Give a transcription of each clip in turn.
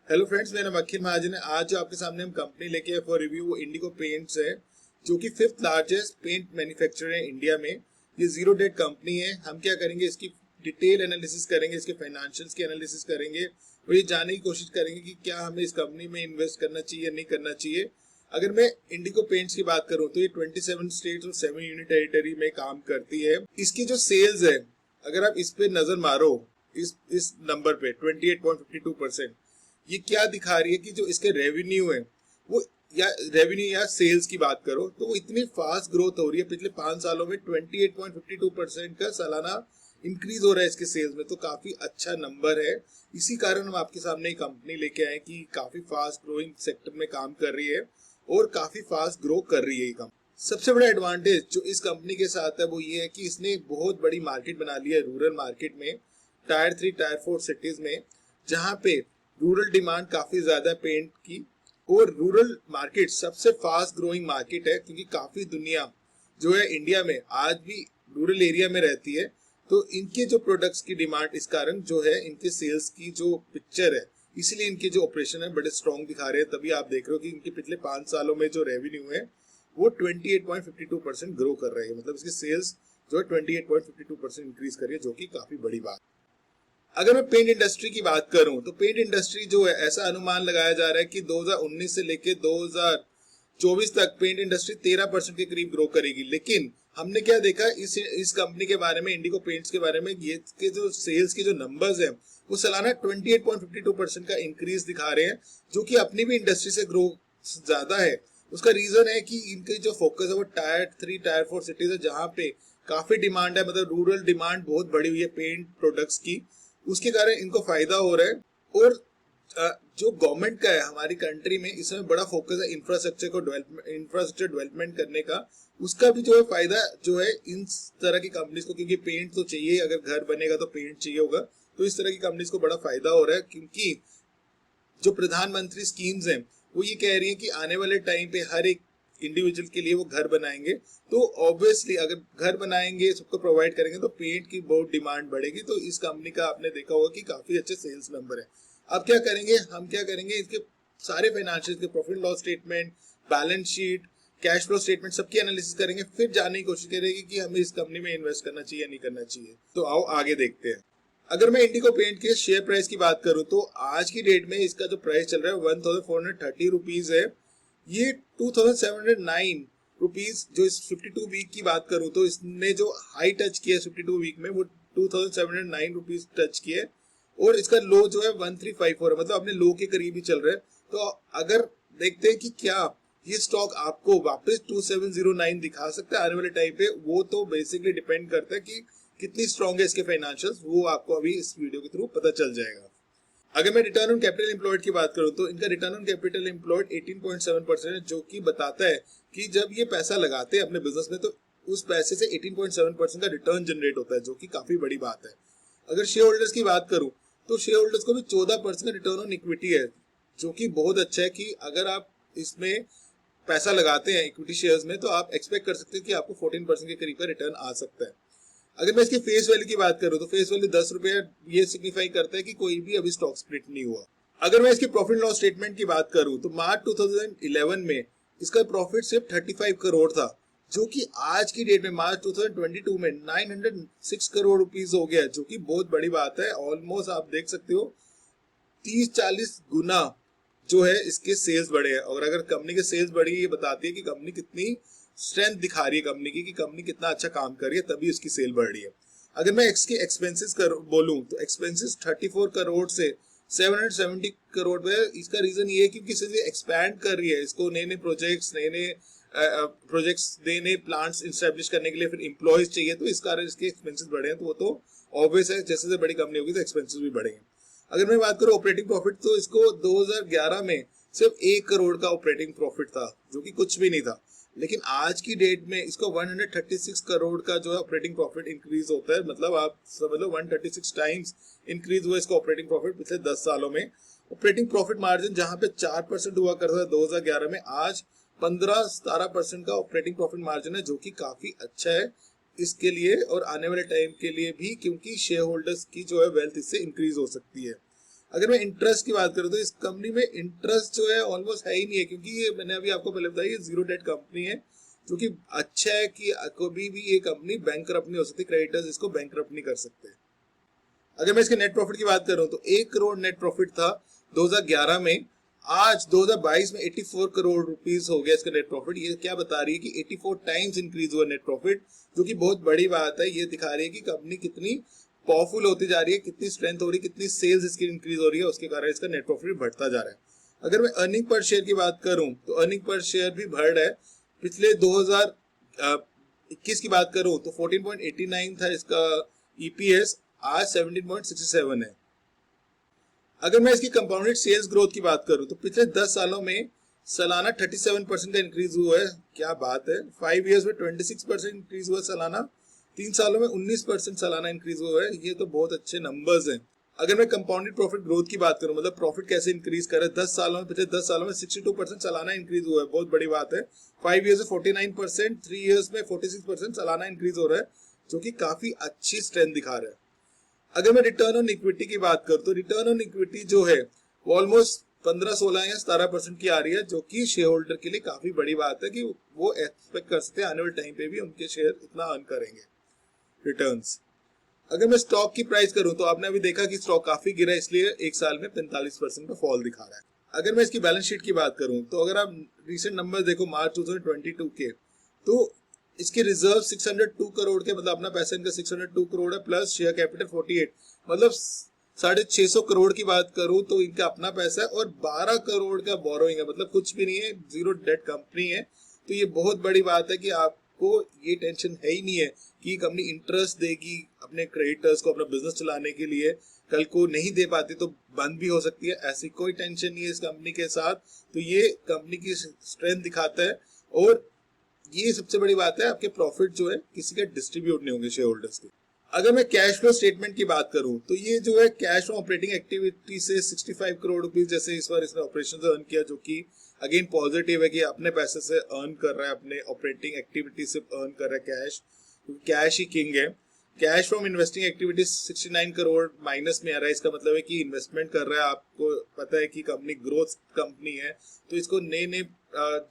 Hello friends, मेरा नाम अखिल महाजन है। आज जो आपके सामने हम कंपनी लेके आए फॉर रिव्यू वो इंडिगो पेंट्स है, जो कि फिफ्थ लार्जेस्ट पेंट मैन्युफैक्चरर है इंडिया में। ये जीरो डेट कंपनी है। हम क्या करेंगे, इसकी डिटेल एनालिसिस करेंगे, इसके फाइनेंशियल्स की एनालिसिस करेंगे और ये जानने की कोशिश करेंगे कि क्या हमें इस कंपनी में इन्वेस्ट करना चाहिए या नहीं करना चाहिए। अगर मैं इंडिगो पेंट्स की बात करूं तो ये 27 स्टेट्स और 7 यूनियन टेरिटरी में काम करती है। इसकी जो सेल्स है, अगर आप इस पे नजर मारो, इस नंबर पे 28.52%, ये क्या दिखा रही है कि जो इसके रेवेन्यू है वो, या रेवेन्यू या सेल्स की बात करो तो वो इतनी फास्ट ग्रोथ हो रही है। पिछले 5 सालों में 28.52% का सालाना इंक्रीज हो रहा है इसके सेल्स में, तो काफी अच्छा नंबर है। इसी कारण हम आपके सामने एक कंपनी लेके आए कि काफी फास्ट ग्रोइंग सेक्टर में काम कर रही है और काफी फास्ट ग्रो कर रही है ये कंपनी। सबसे बड़ा एडवांटेज जो इस कंपनी के साथ है वो ये है कि इसने बहुत बड़ी मार्केट बना ली है रूरल मार्केट में, टायर 3 टायर 4 सिटीज में, जहां पे रूरल डिमांड काफी ज्यादा है पेंट की। और रूरल मार्केट सबसे फास्ट ग्रोइंग मार्केट है, क्योंकि काफी दुनिया जो है इंडिया में आज भी रूरल एरिया में रहती है। तो इनके जो प्रोडक्ट्स की डिमांड इस कारण जो है, इनके सेल्स की जो पिक्चर है, इसीलिए इनके जो ऑपरेशन है बड़े स्ट्रॉन्ग दिखा रहे हैं। तभी आप देख रहे हो कि इनके पिछले 5 सालों में जो रेवेन्यू है वो 28.52% ग्रो कर रहे हैं। मतलब इसकी सेल्स जो है 28.52% इंक्रीज कर रही है, जो कि काफी बड़ी बात। अगर मैं पेंट इंडस्ट्री की बात करूं तो पेंट इंडस्ट्री जो है, ऐसा अनुमान लगाया जा रहा है कि 2019 से लेके 2024 तक पेंट इंडस्ट्री 13% के करीब ग्रो करेगी। लेकिन हमने क्या देखा इस कंपनी के बारे में, इंडिगो पेंट्स के बारे में, ये के जो सेल्स के जो नंबर्स हैं वो सालाना 28.52% का इंक्रीज दिखा रहे हैं, जो कि अपनी भी इंडस्ट्री से ग्रो ज्यादा है। उसका रीजन है कि इनके जो फोकस है वो टायर 3 टायर 4 सिटीज है, जहां पे काफी डिमांड है। मतलब रूरल डिमांड बहुत बढ़ी हुई है पेंट प्रोडक्ट्स की, उसके कारण इनको फायदा हो रहा है। और जो गवर्नमेंट का है हमारी कंट्री में, इसमें बड़ा फोकस है इंफ्रास्ट्रक्चर डेवलपमेंट करने का। उसका भी जो है फायदा जो है इन तरह की कंपनीज को, क्योंकि पेंट तो चाहिए, अगर घर बनेगा तो पेंट चाहिए होगा, तो इस तरह की कंपनीज को बड़ा फायदा हो रहा है। क्योंकि जो प्रधानमंत्री स्कीम्स हैं वो ये कह रही है कि आने वाले टाइम पे हर एक इंडिविजुअल के लिए वो घर बनाएंगे, तो ऑब्वियसली अगर घर बनाएंगे, सबको प्रोवाइड करेंगे, तो पेंट की बहुत डिमांड बढ़ेगी। तो इस कंपनी का आपने देखा होगा कि काफी अच्छे सेल्स नंबर है। अब क्या करेंगे, हम क्या करेंगे, इसके सारे फाइनेंशियल के profit loss statement, balance sheet, cash flow statement सबकी एनालिसिस करेंगे, फिर जानने की कोशिश करेंगे कि हमें इस कंपनी में इन्वेस्ट करना चाहिए या नहीं करना चाहिए। तो आओ आगे देखते हैं। अगर मैं इंडिगो पेंट के शेयर प्राइस की बात करूं तो आज की डेट में इसका जो प्राइस चल रहा है 1430 रुपीज है। ये 2709 रुपीज, जो इस 52 वीक की बात करूं तो इसने जो हाई टच किया 52 वीक में वो 2709 रुपीज टच किए, और इसका लो जो है 1354 है, मतलब अपने लो के करीब ही चल रहा है। तो अगर देखते हैं कि क्या ये स्टॉक आपको वापस 2709 दिखा सकता है आने वाले टाइम पे, वो तो बेसिकली डिपेंड करता है कि कितनी स्ट्रॉन्ग है इसके फाइनेंशियल्स, वो आपको अभी इस वीडियो के थ्रू पता चल जाएगा। अगर मैं रिटर्न ऑन कैपिटल एम्प्लॉयड की बात करूं तो इनका रिटर्न ऑन कैपिटल एम्प्लॉयड 18.7% है, जो कि बताता है कि जब ये पैसा लगाते हैं अपने बिजनेस में तो उस पैसे से 18.7% का रिटर्न जनरेट होता है, जो कि काफी बड़ी बात है। अगर शेयर होल्डर्स की बात करूं तो शेयर होल्डर्स को भी 14% का रिटर्न ऑन इक्विटी है, जो कि बहुत अच्छा है कि अगर आप इसमें पैसा लगाते हैं इक्विटी शेयर्स में, तो आप एक्सपेक्ट कर सकते हैं कि आपको 14% के करीब का रिटर्न आ सकता है। अगर मैं इसकी फेस वैल्यू की बात करूं तो फेस वैल्यू 10 रुपए, ये सिग्निफाई करता है कि कोई भी अभी स्टॉक स्प्लिट नहीं हुआ। अगर मैं इसकी प्रॉफिट लॉस स्टेटमेंट की बात करूं तो मार्च 2011 में इसका प्रॉफिट सिर्फ 35 करोड़ था, जो कि आज की डेट में मार्च 2022 में 906 करोड़ रुपीस हो गया, जो कि बहुत बड़ी बात है। ऑलमोस्ट आप देख सकते हो 30-40 गुना जो है इसके सेल्स बढ़े हैं। और अगर कंपनी के सेल्स बढ़ी, ये बताती है कि कंपनी कितनी स्ट्रेंथ दिखा रही है कंपनी की, कि कंपनी कितना अच्छा काम कर रही है, तभी उसकी सेल बढ़ रही है। अगर मैं इसके एक्सपेंसेस बोलूं तो एक्सपेंसेस 34 करोड़ से 770 करोड़ पे। इसका रीजन ये है क्योंकि इसे एक्सपैंड कर रही है, इसको नए नए प्रोजेक्ट्स, नए नए प्लांट्स इंस्टैब्लिश करने के लिए फिर एम्प्लॉयज चाहिए, तो इस कारण इसके एक्सपेंसेस बढ़े हैं। तो वो तो ऑब्वियस है, जैसे बड़ी कंपनी होगी तो एक्सपेंसेस भी बढ़ेंगे। अगर मैं बात करूं ऑपरेटिंग प्रॉफिट तो इसको 2011 में सिर्फ 1 करोड़ का ऑपरेटिंग प्रॉफिट था, जो कि कुछ भी नहीं था। लेकिन आज की डेट में इसको 136 करोड़ का जो है ऑपरेटिंग प्रॉफिट इंक्रीज होता है। मतलब आप समझ लो 136 टाइम्स इंक्रीज हुआ इसका ऑपरेटिंग प्रॉफिट पिछले 10 सालों में। ऑपरेटिंग प्रॉफिट मार्जिन जहां पे 4% हुआ करता था 2011 में, आज 15-17% का ऑपरेटिंग प्रॉफिट मार्जिन है, जो कि काफी अच्छा है इसके लिए और आने वाले टाइम के लिए भी, क्योंकि शेयर होल्डर्स की जो है वेल्थ इससे इंक्रीज हो सकती है। अगर मैं इंटरेस्ट की बात करूं तो इस कंपनी में इंटरेस्ट जो है ऑलमोस्ट है ही नहीं है, क्योंकि ये मैंने अभी आपको पहले बताया, ये जीरो डेट कंपनी है, जो कि अच्छा है कि कभी भी ये कंपनी बैंकरप्ट नहीं हो सकती, क्रेडिटर्स इसको बैंकरप्ट नहीं कर सकते। अगर मैं इसके नेट प्रॉफिट की बात करूं तो 1 करोड़ नेट प्रॉफिट था 2011 में, आज 2022 में 84 करोड़ रुपीस हो गया इसका नेट प्रॉफिट। ये क्या बता रही है कि 84 टाइम्स इंक्रीज हुआ नेट प्रॉफिट, जो कि बहुत बड़ी बात है। ये दिखा रही है कि कंपनी कितनी पावरफुल होती जा रही है, कितनी स्ट्रेंथ हो रही है, कितनी सेल्स इसकी इंक्रीज हो रही है, उसके कारण इसका नेट प्रॉफिट बढ़ता जा रहा है। अगर मैं अर्निंग पर शेयर की बात करूं तो अर्निंग पर शेयर भी बढ़ रहा है। पिछले 2021 की बात करूं तो 14.89 था इसका ईपीएस, आज 17.67 है। अगर मैं इसकी कंपाउंडेड सेल्स ग्रोथ की बात करूं तो पिछले 10 सालों में सालाना 37% का इंक्रीज हुआ है। क्या बात है। 5 इयर्स में 26% इंक्रीज हुआ सालाना, 3 सालों में 19% सालाना इंक्रीज हुआ है। ये तो बहुत अच्छे नंबर्स हैं। अगर मैं कंपाउंडेड प्रॉफिट ग्रोथ की बात करूं, मतलब प्रॉफिट कैसे इंक्रीज करे 10 सालों में, पिछले 10 सालों में 62% सालाना इंक्रीज हुआ है, बहुत बड़ी बात है। 5 इयर्स में 49%, 3 इयर्स में 46% सालाना इंक्रीज हो रहा है, जो कि काफी अच्छी स्ट्रेंथ दिखा रहा है। अगर मैं रिटर्न ऑन इक्विटी की बात करूं तो रिटर्न ऑन इक्विटी जो है वो ऑलमोस्ट 15, 16 या 17% की आ रही है, जो कि शेयर होल्डर के लिए काफी बड़ी बात है कि वो एक्सपेक्ट कर सकते हैं आने वाले टाइम पे भी उनके शेयर इतना अर्न करेंगे रिटर्न्स। अगर मैं स्टॉक की प्राइस करूं तो आपने अभी देखा कि स्टॉक काफी गिरा, इसलिए एक साल में 45% का फॉल दिखा रहा है। अगर मैं इसकी बैलेंस शीट की बात करूं तो अगर आप रिसेंट नंबर देखो मार्च 2022 के, तो इसके रिजर्व 602 करोड़ के, मतलब अपना पैसा इनका 602 करोड़ है, प्लस शेयर कैपिटल 48, मतलब 650 करोड़ की बात करूं तो इनका अपना पैसा है, और 12 करोड़ का बोरोइंग है, मतलब कुछ भी नहीं है, जीरो डेट कंपनी है। तो ये बहुत बड़ी बात है कि आपको ये टेंशन है ही नहीं है कि कंपनी इंटरेस्ट देगी अपने क्रेडिटर्स को अपना बिजनेस चलाने के लिए, कल को नहीं दे पाती तो बंद भी हो सकती है, ऐसी कोई टेंशन नहीं है इस कंपनी के साथ। तो ये कंपनी की स्ट्रेंथ दिखाता है, और ये सबसे बड़ी बात है, आपके प्रॉफिट जो है किसी के डिस्ट्रीब्यूट नहीं होंगे शेयर होल्डर्स के। अगर मैं कैश फ्लो स्टेटमेंट की बात करूं तो ये जो है कैश फ्लो ऑपरेटिंग एक्टिविटी से 65 करोड़ रुपीस जैसे इस बार इसने ऑपरेशन से अर्न किया, जो कि अगेन पॉजिटिव है कि अपने पैसे से अर्न कर रहा है, अपने ऑपरेटिंग एक्टिविटी से अर्न कर रहा है कैश, कैश ही किंग है। Cash from investing activities 69 crore minus में आ रहा है। इसका मतलब है कि इन्वेस्टमेंट कर रहा है, आपको पता है कि कंपनी ग्रोथ कंपनी है, तो इसको नए नए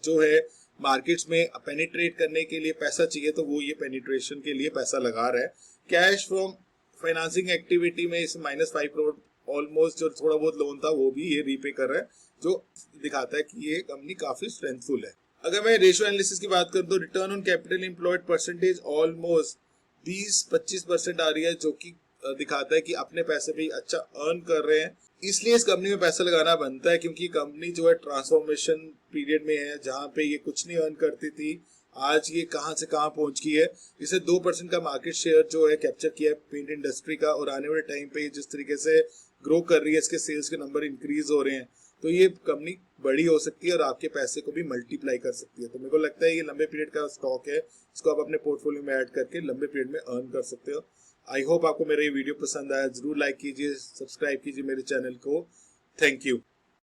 जो है मार्केट्स में पेनिट्रेट करने के लिए पैसा चाहिए, तो वो ये पेनिट्रेशन के लिए पैसा लगा रहा है। कैश फ्रॉम फाइनेंसिंग एक्टिविटी में इस -5 करोड़ ऑलमोस्ट जो थोड़ा बहुत लोन था वो भी ये रीपे कर रहा है, जो दिखाता है कि ये कंपनी काफी स्ट्रेंथफुल है। अगर मैं रेशियो एनालिसिस की बात करूं तो return on capital employed percentage almost 20-25% आ रही है, जो कि दिखाता है कि अपने पैसे भी अच्छा अर्न कर रहे हैं। इसलिए इस कंपनी में पैसा लगाना बनता है, क्योंकि कंपनी जो है ट्रांसफॉर्मेशन पीरियड में है, जहां पे ये कुछ नहीं अर्न करती थी, आज ये कहां से कहां पहुंच गई है। इसे 2% का मार्केट शेयर जो है कैप्चर किया है पेंट इंडस्ट्री का, और आने वाले टाइम पे जिस तरीके से ग्रो कर रही है, इसके सेल्स के नंबर इंक्रीज हो रहे हैं, तो ये कंपनी बड़ी हो सकती है और आपके पैसे को भी मल्टीप्लाई कर सकती है। तो मेरे को लगता है ये लंबे पीरियड का स्टॉक है, इसको आप अपने पोर्टफोलियो में ऐड करके लंबे पीरियड में अर्न कर सकते हो। आई होप आपको मेरा ये वीडियो पसंद आया, जरूर लाइक कीजिए, सब्सक्राइब कीजिए मेरे चैनल को। Thank you.